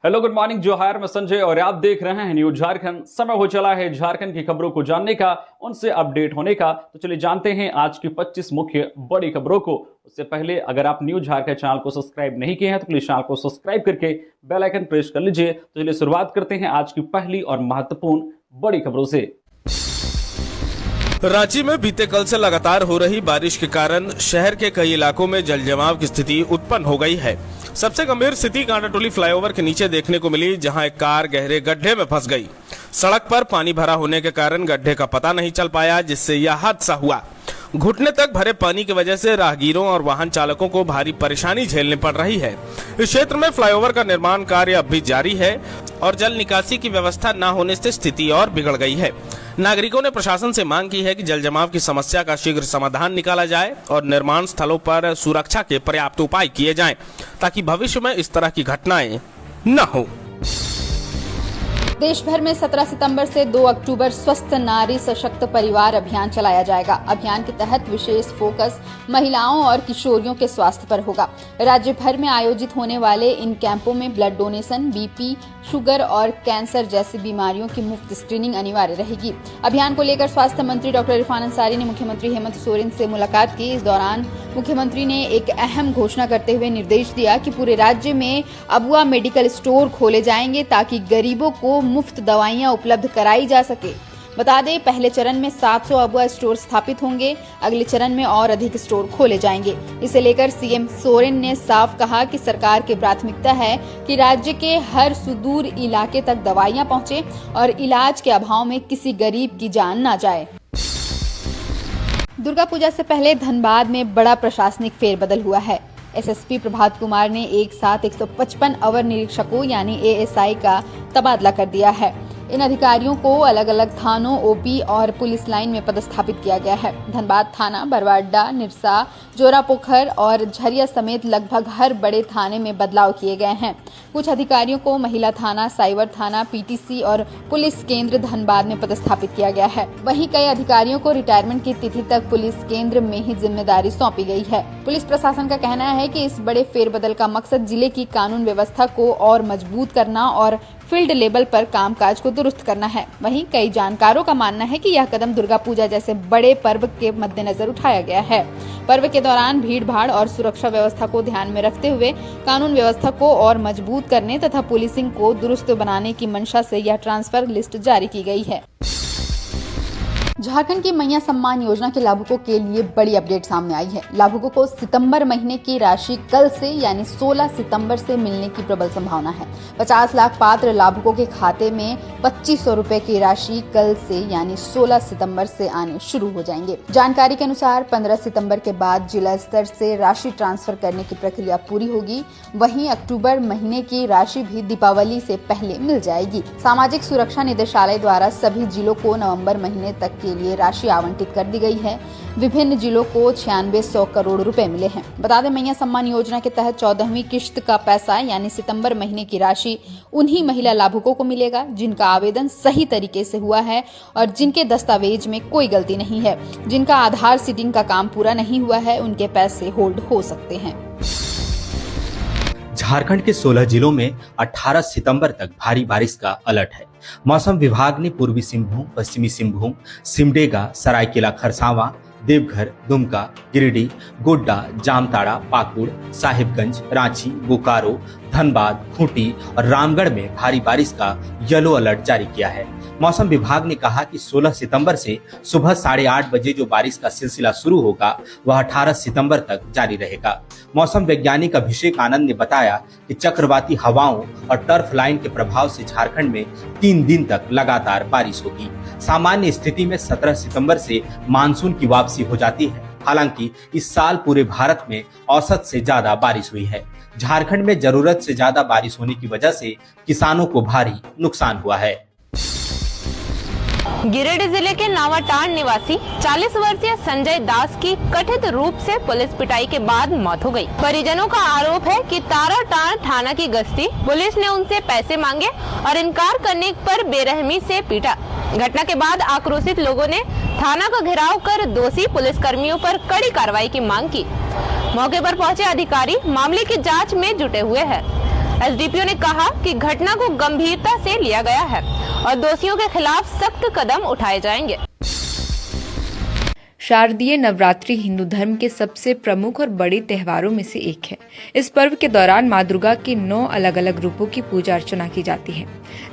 Hello good morning जोहार, मैं संजय और आप देख रहे हैं न्यूज झारखंड। समय हो चला है झारखंड की खबरों को जानने का, उनसे अपडेट होने का। तो चलिए जानते हैं आज की 25 मुख्य बड़ी खबरों को। उससे पहले अगर आप न्यूज झारखंड चैनल को सब्सक्राइब नहीं किए हैं तो प्लीज चैनल को सब्सक्राइब करके बेल आइकन प्रेस कर लीजिए। तो चलिए शुरुआत करते हैं आज की पहली और महत्वपूर्ण बड़ी खबरों से। रांची में बीते कल से लगातार हो रही बारिश के कारण शहर के कई इलाकों में जलजमाव की स्थिति उत्पन्न हो गई है। सबसे गंभीर स्थिति कांटाटोली फ्लाईओवर के नीचे देखने को मिली, जहां एक कार गहरे गड्ढे में फंस गई। सड़क पर पानी भरा होने के कारण गड्ढे का पता नहीं चल पाया, जिससे यह हादसा हुआ। घुटने तक भरे पानी की वजह से राहगीरों और वाहन चालकों को भारी परेशानी झेलनी पड़ रही है। इस क्षेत्र में फ्लाईओवर का निर्माण कार्य अब भी जारी है और जल निकासी की व्यवस्था न होने से स्थिति और बिगड़ गई है। नागरिकों ने प्रशासन से मांग की है कि जल जमाव की समस्या का शीघ्र समाधान निकाला जाए और निर्माण स्थलों पर सुरक्षा के पर्याप्त उपाय किए जाएं, ताकि भविष्य में इस तरह की घटनाएं न हो। देश भर में 17 सितंबर से 2 अक्टूबर स्वस्थ नारी सशक्त परिवार अभियान चलाया जाएगा। अभियान के तहत विशेष फोकस महिलाओं और किशोरियों के स्वास्थ्य पर होगा। राज्य भर में आयोजित होने वाले इन कैंपों में ब्लड डोनेशन, बीपी, शुगर और कैंसर जैसी बीमारियों की मुफ्त स्क्रीनिंग अनिवार्य रहेगी। अभियान को लेकर स्वास्थ्य मंत्री डॉक्टर इरफान अंसारी ने मुख्यमंत्री हेमंत सोरेन से मुलाकात की। इस दौरान मुख्यमंत्री ने एक अहम घोषणा करते हुए निर्देश दिया कि पूरे राज्य में अबुआ मेडिकल स्टोर खोले जाएंगे, ताकि गरीबों को मुफ्त दवाइयां उपलब्ध कराई जा सके। बता दें, पहले चरण में 700 अबुआ स्टोर स्थापित होंगे। अगले चरण में और अधिक स्टोर खोले जाएंगे। इसे लेकर सीएम सोरेन ने साफ कहा कि सरकार की प्राथमिकता है कि राज्य के हर सुदूर इलाके तक दवाइयां पहुंचे और इलाज के अभाव में किसी गरीब की जान न जाए। दुर्गा पूजा से पहले धनबाद में बड़ा प्रशासनिक फेरबदल हुआ है। एसएसपी प्रभात कुमार ने एक साथ 155 अवर निरीक्षकों यानी एएसआई का तबादला कर दिया है। इन अधिकारियों को अलग अलग थानों, ओपी और पुलिस लाइन में पदस्थापित किया गया है। धनबाद थाना, बरवाडा, निरसा, जोरापोखर और झरिया समेत लगभग हर बड़े थाने में बदलाव किए गए हैं। कुछ अधिकारियों को महिला थाना, साइबर थाना, पीटीसी और पुलिस केंद्र धनबाद में पदस्थापित किया गया है। वहीं कई अधिकारियों को रिटायरमेंट की तिथि तक पुलिस केंद्र में ही जिम्मेदारी सौंपी गई है। पुलिस प्रशासन का कहना है कि इस बड़े फेरबदल का मकसद जिले की कानून व्यवस्था को और मजबूत करना और फील्ड लेवल पर कामकाज को दुरुस्त करना है। वहीं कई जानकारों का मानना है कि यह कदम दुर्गा पूजा जैसे बड़े पर्व के मद्देनजर उठाया गया है। पर्व के दौरान भीड़ भाड़ और सुरक्षा व्यवस्था को ध्यान में रखते हुए कानून व्यवस्था को और मजबूत करने तथा पुलिसिंग को दुरुस्त बनाने की मंशा से यह ट्रांसफर लिस्ट जारी की गई है। झारखंड की मैया सम्मान योजना के लाभुकों के लिए बड़ी अपडेट सामने आई है। लाभुकों को सितंबर महीने की राशि कल से यानी 16 सितंबर से मिलने की प्रबल संभावना है। 50 लाख पात्र लाभुकों के खाते में 2500 रुपए की राशि कल से यानी 16 सितंबर से आने शुरू हो जाएंगे। जानकारी के अनुसार 15 सितंबर के बाद जिला स्तर से राशि ट्रांसफर करने की प्रक्रिया पूरी होगी। वहीं अक्टूबर महीने की राशि भी दीपावली से पहले मिल जाएगी। सामाजिक सुरक्षा निदेशालय द्वारा सभी जिलों को नवंबर महीने तक के लिए राशि आवंटित कर दी गई है। विभिन्न जिलों को 9600 करोड़ रुपए मिले हैं। बता दें, मैया सम्मान योजना के तहत 14वीं किश्त का पैसा यानी सितंबर महीने की राशि उन्हीं महिला लाभुकों को मिलेगा जिनका आवेदन सही तरीके से हुआ है और जिनके दस्तावेज में कोई गलती नहीं है। जिनका आधार सीडिंग का काम पूरा नहीं हुआ है, उनके पैसे होल्ड हो सकते हैं। झारखंड के 16 जिलों में 18 सितंबर तक भारी बारिश का अलर्ट है। मौसम विभाग ने पूर्वी सिंहभूम, पश्चिमी सिंहभूम, सिमडेगा, सरायकेला खरसावां, देवघर, दुमका, गिरिडीह, गोड्डा, जामताड़ा, पाकुड़, साहिबगंज, रांची, बोकारो, धनबाद, खूंटी और रामगढ़ में भारी बारिश का येलो अलर्ट जारी किया है। मौसम विभाग ने कहा कि 16 सितंबर से सुबह 8:30 बजे जो बारिश का सिलसिला शुरू होगा वह 18 सितंबर तक जारी रहेगा। मौसम वैज्ञानिक अभिषेक आनंद ने बताया कि चक्रवाती हवाओं और टर्फ लाइन के प्रभाव से झारखंड में 3 दिन तक लगातार बारिश होगी। सामान्य स्थिति में 17 सितंबर से मानसून की वापसी हो जाती है। हालांकि इस साल पूरे भारत में औसत से ज्यादा बारिश हुई है। झारखंड में जरूरत से ज्यादा बारिश होने की वजह से किसानों को भारी नुकसान हुआ है। गिरिडीह जिले के नावाटांड निवासी 40 वर्षीय संजय दास की कथित रूप से पुलिस पिटाई के बाद मौत हो गई। परिजनों का आरोप है कि ताराटांड थाना की गश्ती पुलिस ने उनसे पैसे मांगे और इनकार करने पर बेरहमी से पीटा। घटना के बाद आक्रोशित लोगों ने थाना का घेराव कर दोषी पुलिसकर्मियों पर कड़ी कार्रवाई की मांग की। मौके पर पहुंचे अधिकारी मामले की जांच में जुटे हुए हैं। एसडीपीओ ने कहा कि घटना को गंभीरता से लिया गया है और दोषियों के खिलाफ सख्त कदम उठाए जाएंगे। शारदीय नवरात्रि हिंदू धर्म के सबसे प्रमुख और बड़े त्योहारों में से एक है। इस पर्व के दौरान मां दुर्गा के 9 अलग अलग रूपों की पूजा अर्चना की जाती है।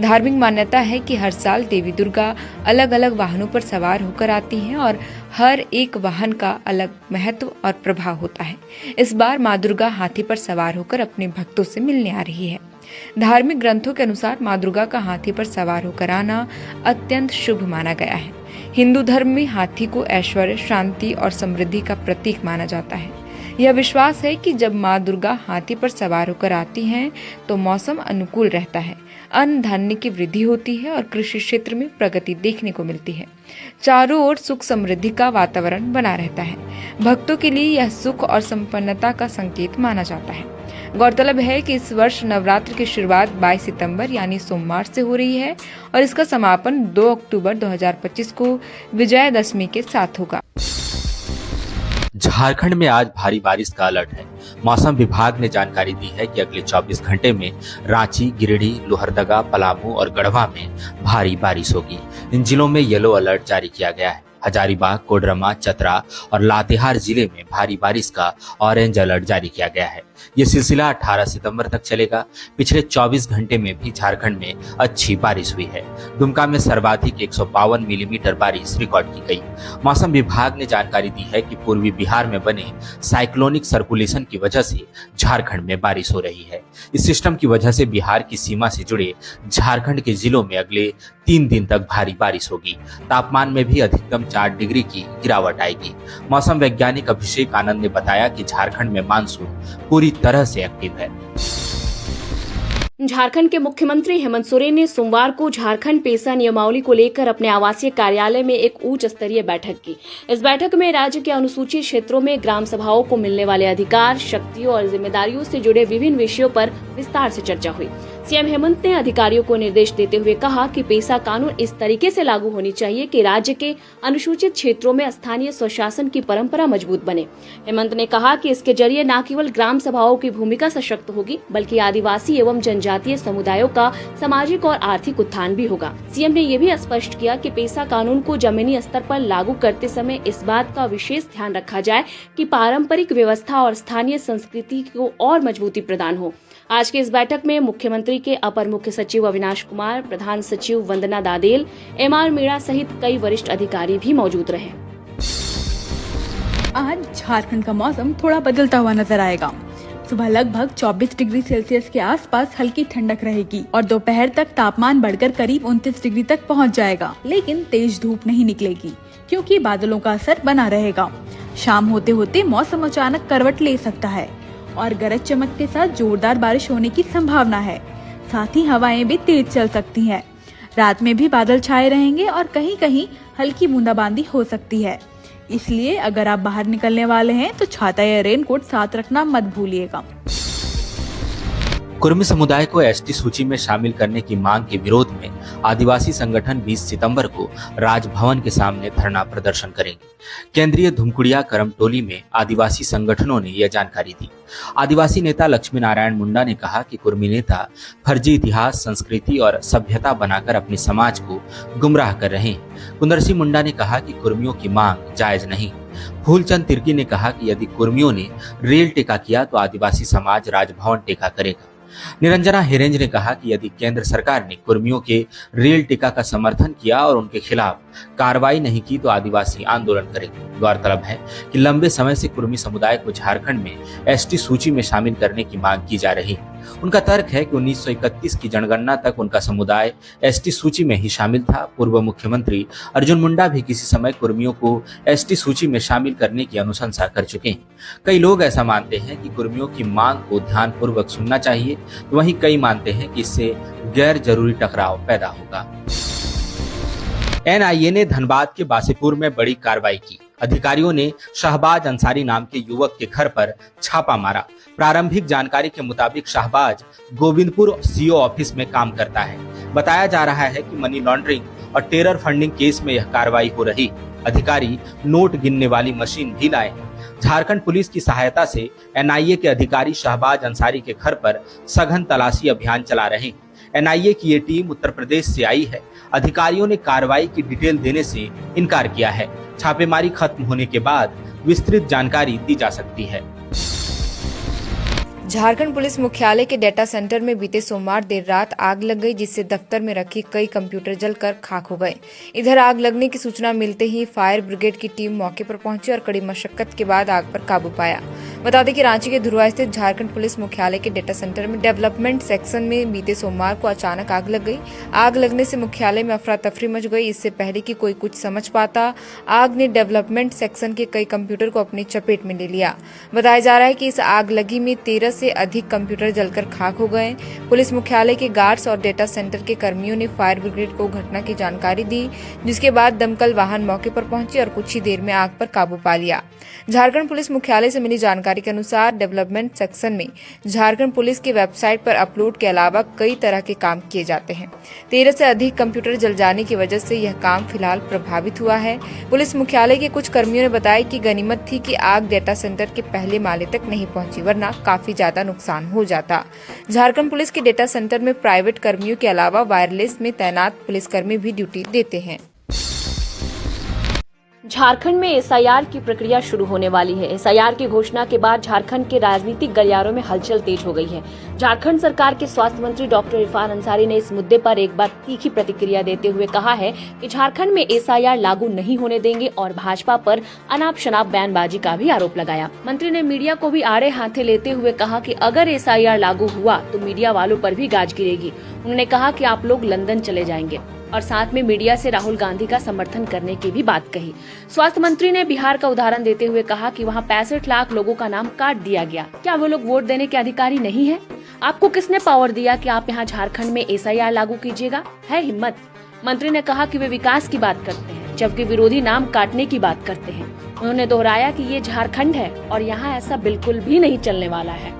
धार्मिक मान्यता है कि हर साल देवी दुर्गा अलग अलग वाहनों पर सवार होकर आती हैं और हर एक वाहन का अलग महत्व और प्रभाव होता है। इस बार मां दुर्गा हाथी पर सवार होकर अपने भक्तों से मिलने आ रही है। धार्मिक ग्रंथों के अनुसार मां दुर्गा का हाथी पर सवार होकर आना अत्यंत शुभ माना गया है। हिंदू धर्म में हाथी को ऐश्वर्य, शांति और समृद्धि का प्रतीक माना जाता है। यह विश्वास है कि जब मां दुर्गा हाथी पर सवार होकर आती हैं, तो मौसम अनुकूल रहता है, अन्न धान्य की वृद्धि होती है और कृषि क्षेत्र में प्रगति देखने को मिलती है। चारों ओर सुख समृद्धि का वातावरण बना रहता है। भक्तों के लिए यह सुख और संपन्नता का संकेत माना जाता है। गौरतलब है कि इस वर्ष नवरात्र की शुरुआत 22 सितंबर यानी सोमवार से हो रही है और इसका समापन 2 अक्टूबर 2025 को विजयादशमी के साथ होगा। झारखंड में आज भारी बारिश का अलर्ट है। मौसम विभाग ने जानकारी दी है कि अगले 24 घंटे में रांची, गिरिडीह, लोहरदगा, पलामू और गढ़वा में भारी बारिश होगी। इन जिलों में येलो अलर्ट जारी किया गया है। हजारीबाग, कोडरमा, चतरा और लातेहार जिले में भारी बारिश का ऑरेंज अलर्ट जारी किया गया है। ये सिलसिला 18 सितंबर तक चलेगा। पिछले 24 घंटे में भी झारखंड में अच्छी बारिश हुई है। दुमका में सर्वाधिक 152 मिलीमीटर बारिश रिकॉर्ड की गई। मौसम विभाग ने जानकारी दी है कि पूर्वी बिहार में बने साइक्लोनिक सर्कुलेशन की वजह से झारखंड में बारिश हो रही है। इस सिस्टम की वजह से बिहार की सीमा से जुड़े झारखंड के जिलों में अगले 3 दिन तक भारी बारिश होगी। तापमान में भी अधिकतम 4 डिग्री की गिरावट आएगी। मौसम वैज्ञानिक अभिषेक आनंद ने बताया कि झारखंड में मानसून पूरी तरह से एक्टिव है। झारखंड के मुख्यमंत्री हेमंत सोरेन ने सोमवार को झारखंड पेशा नियमावली को लेकर अपने आवासीय कार्यालय में एक उच्च स्तरीय बैठक की। इस बैठक में राज्य के अनुसूचित क्षेत्रों में ग्राम सभाओं को मिलने वाले अधिकार, शक्तियों और जिम्मेदारियों से जुड़े विभिन्न विषयों पर विस्तार से चर्चा हुई। सीएम हेमंत ने अधिकारियों को निर्देश देते हुए कहा कि पेशा कानून इस तरीके से लागू होनी चाहिए कि राज्य के अनुसूचित क्षेत्रों में स्थानीय स्वशासन की परंपरा मजबूत बने। हेमंत ने कहा कि इसके जरिए न केवल ग्राम सभाओं की भूमिका सशक्त होगी, बल्कि आदिवासी एवं जनजातीय समुदायों का सामाजिक और आर्थिक उत्थान भी होगा। सीएम ने ये भी स्पष्ट किया कि पेशा कानून को जमीनी स्तर पर लागू करते समय इस बात का विशेष ध्यान रखा जाए कि पारंपरिक व्यवस्था और स्थानीय संस्कृति को और मजबूती प्रदान हो। आज की इस बैठक में मुख्यमंत्री के अपर मुख्य सचिव अविनाश कुमार, प्रधान सचिव वंदना दादेल, एमआर मीणा सहित कई वरिष्ठ अधिकारी भी मौजूद रहे। आज झारखंड का मौसम थोड़ा बदलता हुआ नजर आएगा। सुबह लगभग 24 डिग्री सेल्सियस के आसपास हल्की ठंडक रहेगी और दोपहर तक तापमान बढ़कर करीब 29 डिग्री तक पहुंच जाएगा, लेकिन तेज धूप नहीं निकलेगी क्योंकि बादलों का असर बना रहेगा। शाम होते होते मौसम अचानक करवट ले सकता है और गरज चमक के साथ जोरदार बारिश होने की संभावना है। साथ ही हवाएं भी तेज चल सकती हैं। रात में भी बादल छाए रहेंगे और कहीं कहीं हल्की बूंदाबांदी हो सकती है। इसलिए अगर आप बाहर निकलने वाले हैं तो छाता या रेनकोट साथ रखना मत भूलिएगा। कुर्मी समुदाय को एसटी सूची में शामिल करने की मांग के विरोध में आदिवासी संगठन 20 सितंबर को राजभवन के सामने धरना प्रदर्शन करेंगे। केंद्रीय धुमकुड़िया करमटोली में आदिवासी संगठनों ने यह जानकारी दी। आदिवासी नेता लक्ष्मी नारायण मुंडा ने कहा कि कुर्मी नेता फर्जी इतिहास, संस्कृति और सभ्यता बनाकर अपने समाज को गुमराह कर रहे हैं। कुंदरसी मुंडा ने कहा कि कुर्मियों की मांग जायज नहीं। फूलचंद तिर्की ने कहा कि यदि कुर्मियों ने रेल टेका किया तो आदिवासी समाज राजभवन टेका करेगा। निरंजना हिरेंज ने कहा कि यदि केंद्र सरकार ने कुर्मियों के रेल टेका का समर्थन किया और उनके खिलाफ कार्रवाई नहीं की तो आदिवासी आंदोलन करेंगे। गौरतलब है कि लंबे समय से कुर्मी समुदाय को झारखंड में एसटी सूची में शामिल करने की मांग की जा रही है। उनका तर्क है कि 1931 की जनगणना तक उनका समुदाय एसटी सूची में ही शामिल था। पूर्व मुख्यमंत्री अर्जुन मुंडा भी किसी समय कुर्मियों को एसटी सूची में शामिल करने की अनुशंसा कर चुके हैं। कई लोग ऐसा मानते हैं कि कुर्मियों की मांग को ध्यानपूर्वक सुनना चाहिए, तो वहीं कई मानते हैं कि इससे गैर जरूरी टकराव पैदा होगा। एनआईए ने धनबाद के बासीपुर में बड़ी कार्रवाई की। अधिकारियों ने शाहबाज अंसारी नाम के युवक के घर पर छापा मारा। प्रारंभिक जानकारी के मुताबिक शाहबाज गोविंदपुर सीओ ऑफिस में काम करता है। बताया जा रहा है कि मनी लॉन्ड्रिंग और टेरर फंडिंग केस में यह कार्रवाई हो रही। अधिकारी नोट गिनने वाली मशीन भी लाए हैं। झारखंड पुलिस की सहायता से एनआईए के अधिकारी शहबाज अंसारी के घर पर सघन तलाशी अभियान चला रहे हैं। एनआईए की ये टीम उत्तर प्रदेश से आई है। अधिकारियों ने कार्रवाई की डिटेल देने से इनकार किया है। छापेमारी खत्म होने के बाद विस्तृत जानकारी दी जा सकती है। झारखंड पुलिस मुख्यालय के डेटा सेंटर में बीते सोमवार देर रात आग लग गई, जिससे दफ्तर में रखी कई कंप्यूटर जलकर खाक हो गए। इधर आग लगने की सूचना मिलते ही फायर ब्रिगेड की टीम मौके पर पहुंची और कड़ी मशक्कत के बाद आग पर काबू पाया। बता दें कि रांची के धुरवा स्थित झारखंड पुलिस मुख्यालय के डेटा सेंटर में डेवलपमेंट सेक्शन में बीते सोमवार को अचानक आग लग गई। आग लगने से मुख्यालय में अफरा तफरी मच गई। इससे पहले कि कोई कुछ समझ पाता, आग ने डेवलपमेंट सेक्शन के कई कंप्यूटर को अपनी चपेट में ले लिया। बताया जा रहा है कि इस आग लगी में 13 से अधिक कंप्यूटर जलकर खाक हो गए। पुलिस मुख्यालय के गार्ड्स और डेटा सेंटर के कर्मियों ने फायर ब्रिगेड को घटना की जानकारी दी, जिसके बाद दमकल वाहन मौके पर पहुंची और कुछ ही देर में आग पर काबू पा लिया। झारखंड पुलिस मुख्यालय से मिली जानकारी के अनुसार डेवलपमेंट सेक्शन में झारखंड पुलिस की वेबसाइट पर अपलोड के अलावा कई तरह के काम किए जाते हैं। 13 से अधिक कंप्यूटर जल जाने की वजह से यह काम फिलहाल प्रभावित हुआ है। पुलिस मुख्यालय के कुछ कर्मियों ने बताया कि गनीमत थी कि आग डेटा सेंटर के पहले माले तक नहीं पहुंची, वरना काफी ज्यादा नुकसान हो जाता। झारखंड पुलिस के डेटा सेंटर में प्राइवेट कर्मियों के अलावा वायरलेस में तैनात पुलिसकर्मी भी ड्यूटी देते हैं। झारखंड में एसआईआर की प्रक्रिया शुरू होने वाली है। एसआईआर की घोषणा के बाद झारखंड के राजनीतिक गलियारों में हलचल तेज हो गई है। झारखंड सरकार के स्वास्थ्य मंत्री डॉक्टर इरफान अंसारी ने इस मुद्दे पर एक बार तीखी प्रतिक्रिया देते हुए कहा है कि झारखंड में एसआईआर लागू नहीं होने देंगे और भाजपा पर अनाप शनाप बयानबाजी का भी आरोप लगाया। मंत्री ने मीडिया को भी आड़े हाथे लेते हुए कहा कि अगर एसआईआर लागू हुआ तो मीडिया वालों पर भी गाज गिरेगी। उन्होंने कहा कि आप लोग लंदन चले जाएंगे और साथ में मीडिया से राहुल गांधी का समर्थन करने की भी बात कही। स्वास्थ्य मंत्री ने बिहार का उदाहरण देते हुए कहा कि वहां 65 लाख लोगों का नाम काट दिया गया। क्या वो लोग वोट देने के अधिकारी नहीं है? आपको किसने पावर दिया कि आप यहां झारखंड में एसआईआर लागू कीजिएगा? है हिम्मत? मंत्री ने कहा कि वे विकास की बात करते हैं, जबकि विरोधी नाम काटने की बात करते हैं। उन्होंने दोहराया कि ये झारखंड है और यहाँ ऐसा बिल्कुल भी नहीं चलने वाला है।